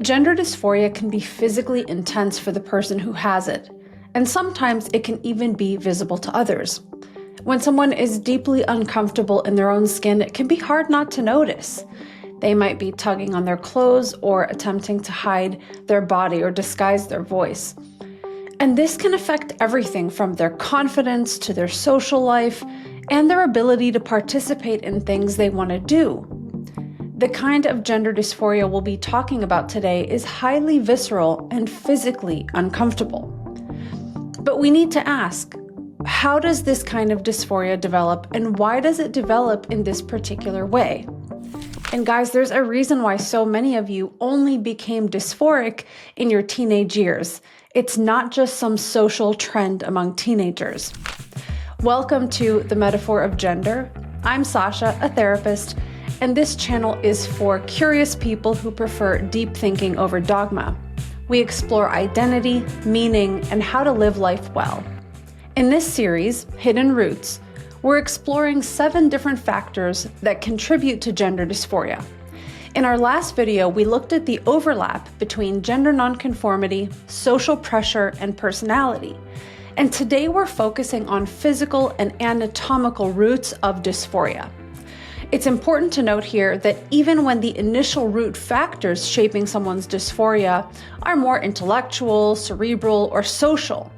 Gender dysphoria can be physically intense for the person who has it, and sometimes it can even be visible to others. When someone is deeply uncomfortable in their own skin, it can be hard not to notice. They might be tugging on their clothes or attempting to hide their body or disguise their voice. And this can affect everything from their confidence to their social life and their ability to participate in things they want to do. The kind of gender dysphoria we'll be talking about today is highly visceral and physically uncomfortable. But we need to ask, how does this kind of dysphoria develop, and why does it develop in this particular way? And guys, there's a reason why so many of you only became dysphoric in your teenage years. It's not just some social trend among teenagers. Welcome to The Metaphor of Gender. I'm Sasha, a therapist, and this channel is for curious people who prefer deep thinking over dogma. We explore identity, meaning, and how to live life well. In this series, Hidden Roots, we're exploring 7 different factors that contribute to gender dysphoria. In our last video, we looked at the overlap between gender nonconformity, social pressure, and personality. And today we're focusing on physical and anatomical roots of dysphoria. It's important to note here that even when the initial root factors shaping someone's dysphoria are more intellectual, cerebral, or social,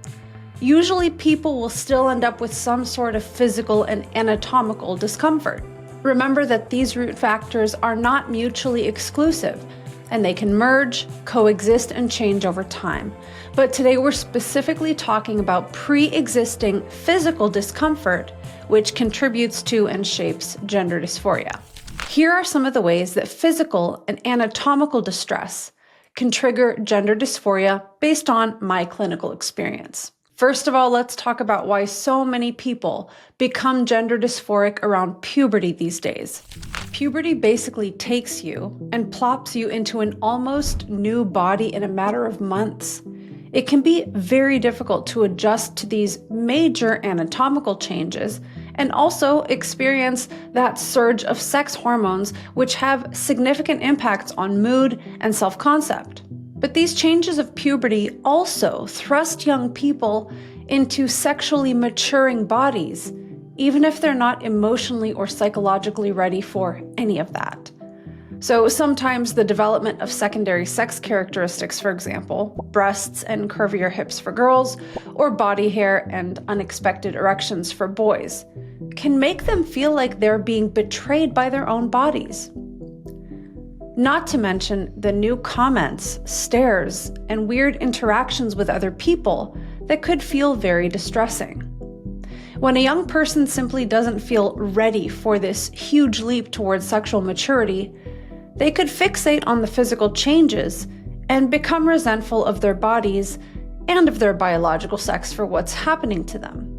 usually people will still end up with some sort of physical and anatomical discomfort. Remember that these root factors are not mutually exclusive, and they can merge, coexist, and change over time. But today we're specifically talking about pre-existing physical discomfort, which contributes to and shapes gender dysphoria. Here are some of the ways that physical and anatomical distress can trigger gender dysphoria based on my clinical experience. First of all, let's talk about why so many people become gender dysphoric around puberty these days. Puberty basically takes you and plops you into an almost new body in a matter of months. It can be very difficult to adjust to these major anatomical changes and also experience that surge of sex hormones, which have significant impacts on mood and self-concept. But these changes of puberty also thrust young people into sexually maturing bodies, even if they're not emotionally or psychologically ready for any of that. So sometimes the development of secondary sex characteristics, for example, breasts and curvier hips for girls, or body hair and unexpected erections for boys, can make them feel like they're being betrayed by their own bodies. Not to mention the new comments, stares, and weird interactions with other people that could feel very distressing. When a young person simply doesn't feel ready for this huge leap towards sexual maturity, they could fixate on the physical changes and become resentful of their bodies and of their biological sex for what's happening to them.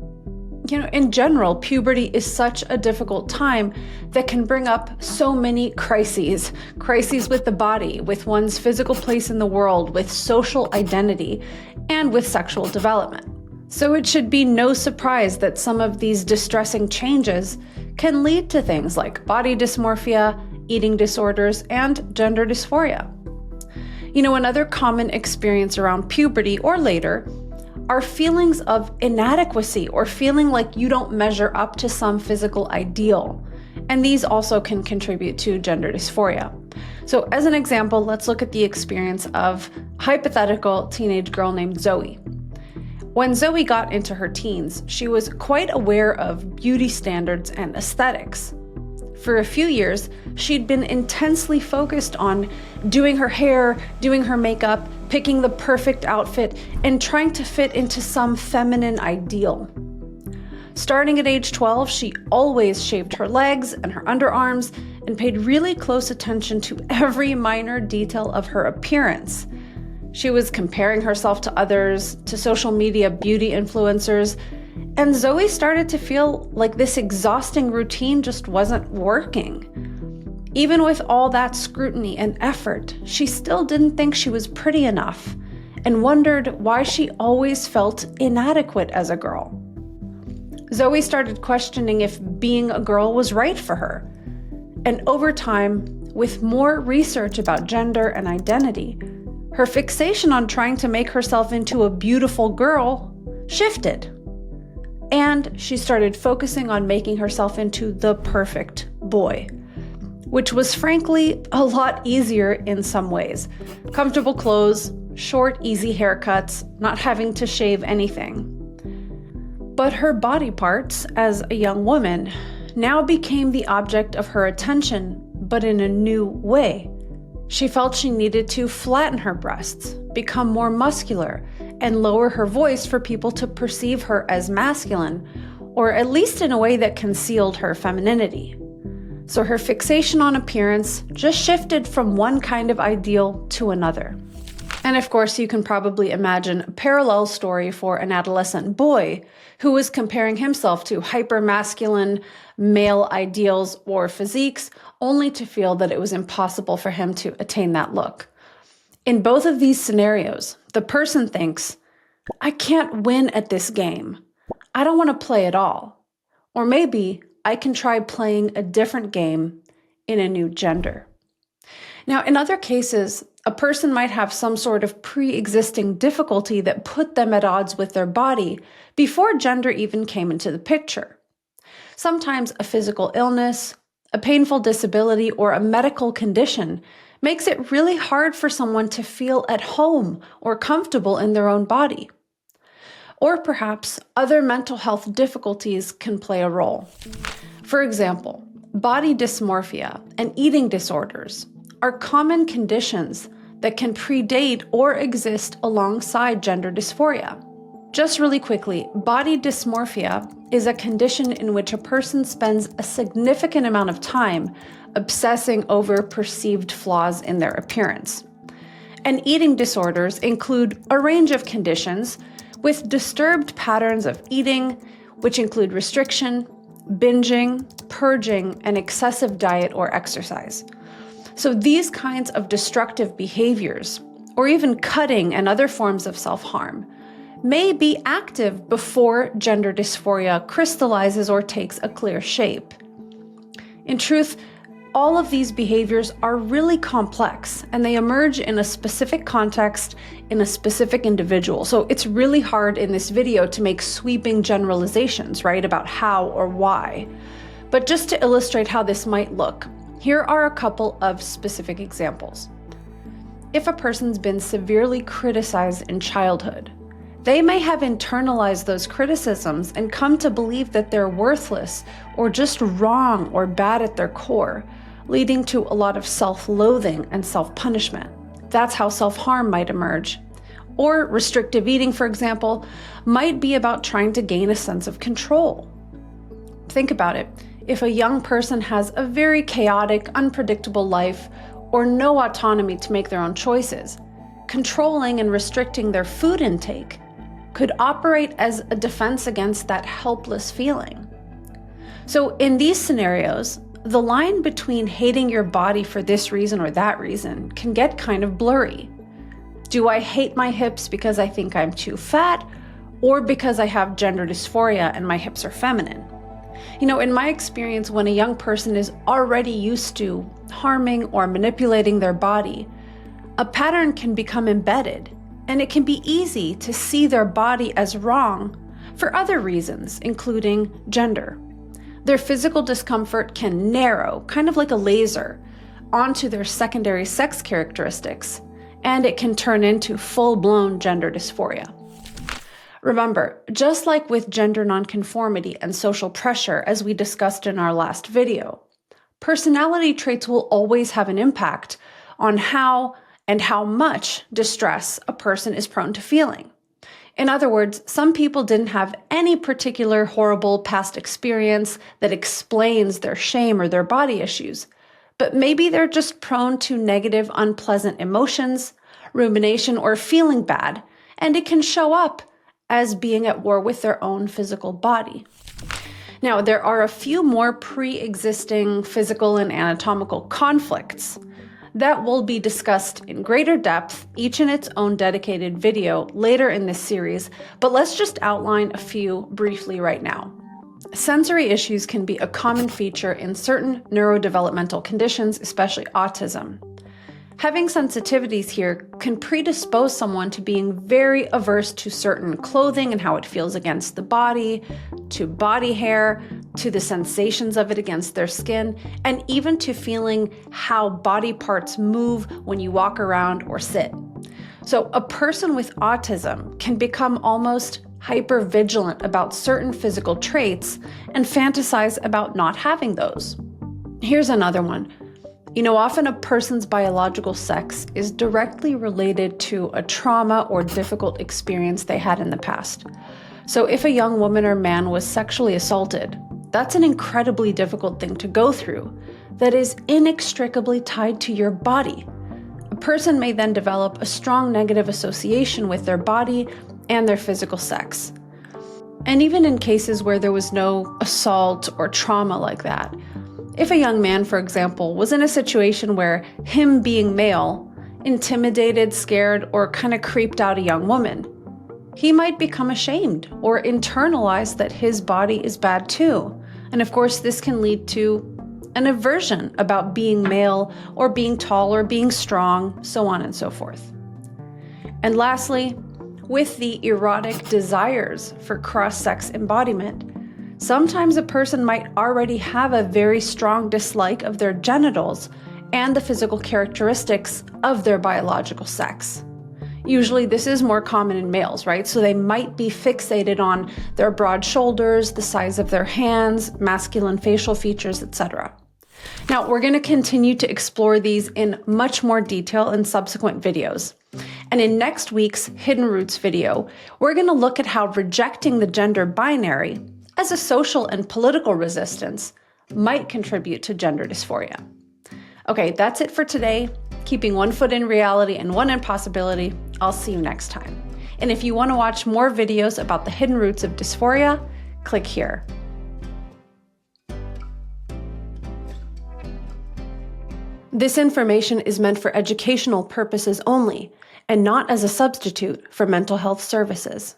In general, puberty is such a difficult time that can bring up so many crises with the body, with one's physical place in the world, with social identity, and with sexual development. So it should be no surprise that some of these distressing changes can lead to things like body dysmorphia, eating disorders, and gender dysphoria. Another common experience around puberty or later are feelings of inadequacy or feeling like you don't measure up to some physical ideal. And these also can contribute to gender dysphoria. So as an example, let's look at the experience of a hypothetical teenage girl named Zoe. When Zoe got into her teens, she was quite aware of beauty standards and aesthetics. For a few years, she'd been intensely focused on doing her hair, doing her makeup, picking the perfect outfit, and trying to fit into some feminine ideal. Starting at age 12, she always shaved her legs and her underarms and paid really close attention to every minor detail of her appearance. She was comparing herself to others, to social media beauty influencers, and Zoe started to feel like this exhausting routine just wasn't working. Even with all that scrutiny and effort, she still didn't think she was pretty enough and wondered why she always felt inadequate as a girl. Zoe started questioning if being a girl was right for her. And over time, with more research about gender and identity, her fixation on trying to make herself into a beautiful girl shifted. And she started focusing on making herself into the perfect boy, which was frankly a lot easier in some ways. Comfortable clothes, short, easy haircuts, not having to shave anything. But her body parts, as a young woman, now became the object of her attention, but in a new way. She felt she needed to flatten her breasts, become more muscular, and lower her voice for people to perceive her as masculine, or at least in a way that concealed her femininity. So her fixation on appearance just shifted from one kind of ideal to another. And of course, you can probably imagine a parallel story for an adolescent boy who was comparing himself to hyper-masculine male ideals or physiques, only to feel that it was impossible for him to attain that look. In both of these scenarios, the person thinks, I can't win at this game. I don't want to play at all. Or maybe I can try playing a different game in a new gender. Now, in other cases, a person might have some sort of pre-existing difficulty that put them at odds with their body before gender even came into the picture. Sometimes a physical illness, a painful disability, or a medical condition makes it really hard for someone to feel at home or comfortable in their own body. Or perhaps other mental health difficulties can play a role. For example, body dysmorphia and eating disorders are common conditions that can predate or exist alongside gender dysphoria. Just really quickly, body dysmorphia is a condition in which a person spends a significant amount of time obsessing over perceived flaws in their appearance. And eating disorders include a range of conditions with disturbed patterns of eating, which include restriction, binging, purging, and excessive diet or exercise. So these kinds of destructive behaviors, or even cutting and other forms of self-harm, may be active before gender dysphoria crystallizes or takes a clear shape. In truth, all of these behaviors are really complex, and they emerge in a specific context in a specific individual. So it's really hard in this video to make sweeping generalizations, right, about how or why. But just to illustrate how this might look, here are a couple of specific examples. If a person's been severely criticized in childhood, they may have internalized those criticisms and come to believe that they're worthless or just wrong or bad at their core, leading to a lot of self-loathing and self-punishment. That's how self-harm might emerge. Or restrictive eating, for example, might be about trying to gain a sense of control. Think about it. If a young person has a very chaotic, unpredictable life or no autonomy to make their own choices, controlling and restricting their food intake could operate as a defense against that helpless feeling. So in these scenarios, the line between hating your body for this reason or that reason can get kind of blurry. Do I hate my hips because I think I'm too fat, or because I have gender dysphoria and my hips are feminine? You know, in my experience, when a young person is already used to harming or manipulating their body, a pattern can become embedded, and it can be easy to see their body as wrong for other reasons, including gender. Their physical discomfort can narrow, kind of like a laser, onto their secondary sex characteristics, and it can turn into full-blown gender dysphoria. Remember, just like with gender nonconformity and social pressure, as we discussed in our last video, personality traits will always have an impact on how and how much distress a person is prone to feeling. In other words, some people didn't have any particular horrible past experience that explains their shame or their body issues, but maybe they're just prone to negative, unpleasant emotions, rumination, or feeling bad, and it can show up as being at war with their own physical body. Now, there are a few more pre-existing physical and anatomical conflicts that will be discussed in greater depth, each in its own dedicated video later in this series, but let's just outline a few briefly right now. Sensory issues can be a common feature in certain neurodevelopmental conditions, especially autism. Having sensitivities here can predispose someone to being very averse to certain clothing and how it feels against the body, to body hair, to the sensations of it against their skin, and even to feeling how body parts move when you walk around or sit. So a person with autism can become almost hypervigilant about certain physical traits and fantasize about not having those. Here's another one. Often a person's biological sex is directly related to a trauma or difficult experience they had in the past. So if a young woman or man was sexually assaulted, that's an incredibly difficult thing to go through that is inextricably tied to your body. A person may then develop a strong negative association with their body and their physical sex. And even in cases where there was no assault or trauma like that, if a young man, for example, was in a situation where him being male intimidated, scared, or kind of creeped out a young woman, he might become ashamed or internalize that his body is bad too. And of course, this can lead to an aversion about being male or being tall or being strong, so on and so forth. And lastly, with the erotic desires for cross-sex embodiment, sometimes a person might already have a very strong dislike of their genitals and the physical characteristics of their biological sex. Usually this is more common in males, right? So they might be fixated on their broad shoulders, the size of their hands, masculine facial features, etc. Now, we're going to continue to explore these in much more detail in subsequent videos. And in next week's Hidden Roots video, we're going to look at how rejecting the gender binary as a social and political resistance might contribute to gender dysphoria. Okay, that's it for today. Keeping one foot in reality and one in possibility. I'll see you next time. And if you want to watch more videos about the hidden roots of dysphoria, click here. This information is meant for educational purposes only and not as a substitute for mental health services.